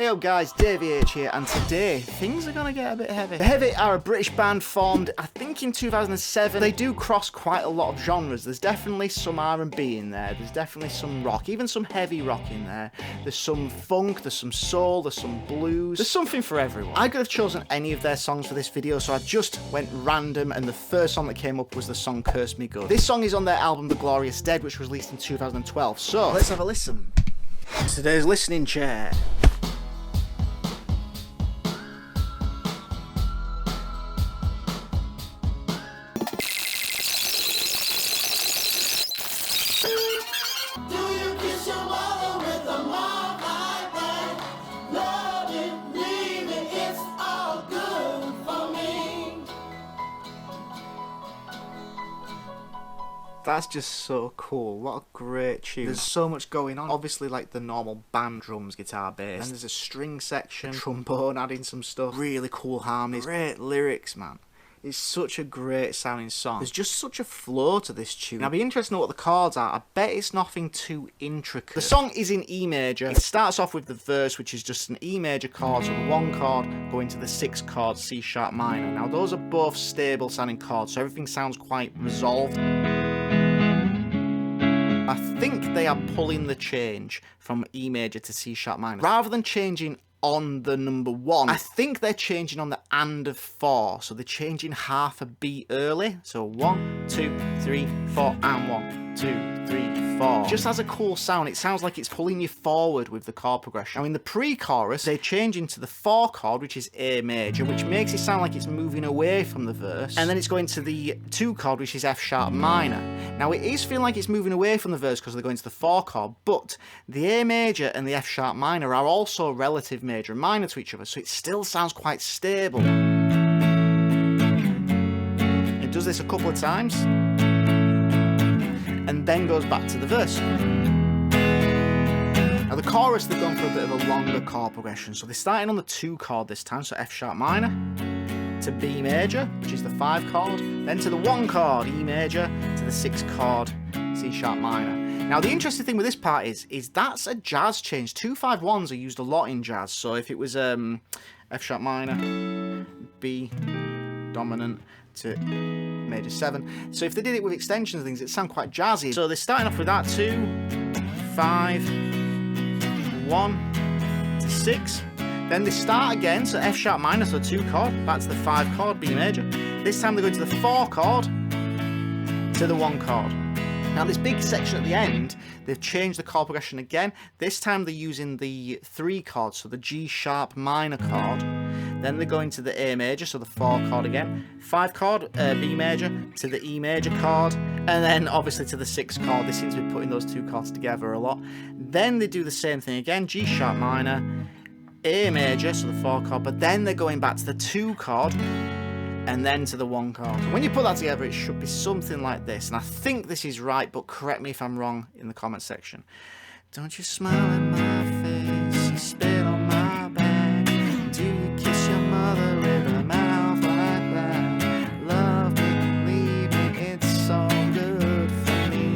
Hey up guys, Davey H here, and today things are gonna get a bit heavy. The Heavy are a British band formed, I think in 2007. They do cross quite a lot of genres. There's definitely some R&B in there, there's definitely some rock, even some heavy rock in there. There's some funk, there's some soul, there's some blues. There's something for everyone. I could have chosen any of their songs for this video, so I just went random, and the first song that came up was the song Curse Me Good. This song is on their album The Glorious Dead, which was released in 2012. So let's have a listen. Today's listening chair. That's just so cool. What a great tune. There's so much going on. Obviously, like the normal band, drums, guitar, bass. And there's a string section, trombone adding some stuff. Really cool harmonies. Great lyrics, man. It's such a great sounding song. There's just such a flow to this tune. Now, I'd be interested to know what the chords are. I bet it's nothing too intricate. The song is in E major. It starts off with the verse, which is just an E major chord, so the 1 chord going to the 6 chord, C sharp minor. Now, those are both stable sounding chords, so everything sounds quite resolved. I think they are pulling the change from E major to C sharp minor. Rather than changing on the number 1, I think they're changing on the and of 4. So they're changing half a beat early. So 1, 2, 3, 4, and 1, 2, 3, 4. Just has a cool sound. It sounds like it's pulling you forward with the chord progression. Now in the pre-chorus, they change into the 4 chord, which is A major, which makes it sound like it's moving away from the verse. And then it's going to the 2 chord, which is F sharp minor. Now it is feeling like it's moving away from the verse because they're going to the 4 chord, but the A major and the F sharp minor are also relative major and minor to each other, so it still sounds quite stable. It does this a couple of times, and then goes back to the verse. Now the chorus, they've gone for a bit of a longer chord progression, so they're starting on the 2 chord this time, so F sharp minor, to B major, which is the 5 chord, then to the 1 chord, E major, to the 6 chord, C sharp minor. Now the interesting thing with this part is that's a jazz change. 2-5-1s are used a lot in jazz, so if it was F sharp minor, B dominant to major 7, so if they did it with extensions and things, it'd sound quite jazzy. So they're starting off with that 2, 5, 1 to 6. Then they start again, so F sharp minor, so 2 chord, back to the 5 chord, B major. This time they go to the 4 chord, to the 1 chord. Now this big section at the end, they've changed the chord progression again. This time they're using the 3 chord, so the G sharp minor chord. Then they're going to the A major, so the 4 chord again. 5 chord, B major, to the E major chord. And then obviously to the 6 chord. They seem to be putting those 2 chords together a lot. Then they do the same thing again, G sharp minor, A major, so the 4 chord, but then they're going back to the 2 chord and then to the 1 chord. So when you put that together, it should be something like this. And I think this is right, but correct me if I'm wrong in the comment section. Don't you smile in my face, you spit on my back. Do you kiss your mother with a mouth like that? Love me, leave me, it's all good for me.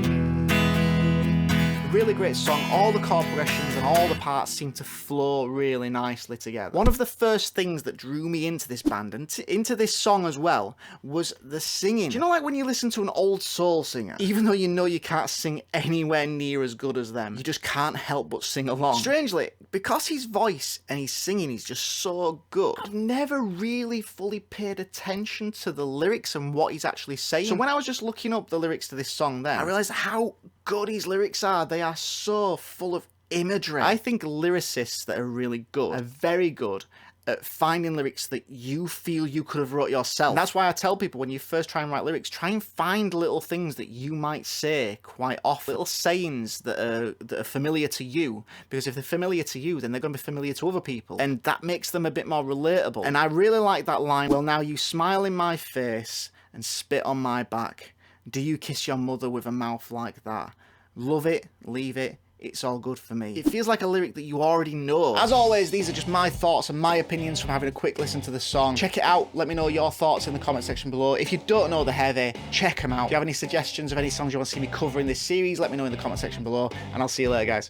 Really great song. All the chord progressions and all the parts seem to flow really nicely together. One of the first things that drew me into this band and into this song as well was the singing. Do you know, like when you listen to an old soul singer, even though you know you can't sing anywhere near as good as them, you just can't help but sing along? Strangely, because his voice and his singing is just so good, I've never really fully paid attention to the lyrics and what he's actually saying. So when I was just looking up the lyrics to this song then, I realised how good his lyrics are. They are so full of imagery. I think lyricists that are really good are very good at finding lyrics that you feel you could have wrote yourself. And that's why I tell people, when you first try and write lyrics, try and find little things that you might say quite often, little sayings that are familiar to you, because if they're familiar to you, then they're going to be familiar to other people, and that makes them a bit more relatable. And I really like that line, well, now you smile in my face and spit on my back. Do you kiss your mother with a mouth like that? Love it, leave it, it's all good for me. It feels like a lyric that you already know. As always, these are just my thoughts and my opinions from having a quick listen to the song. Check it out, let me know your thoughts in the comment section below. If you don't know The Heavy, check them out. If you have any suggestions of any songs you want to see me cover in this series, let me know in the comment section below, and I'll see you later, guys.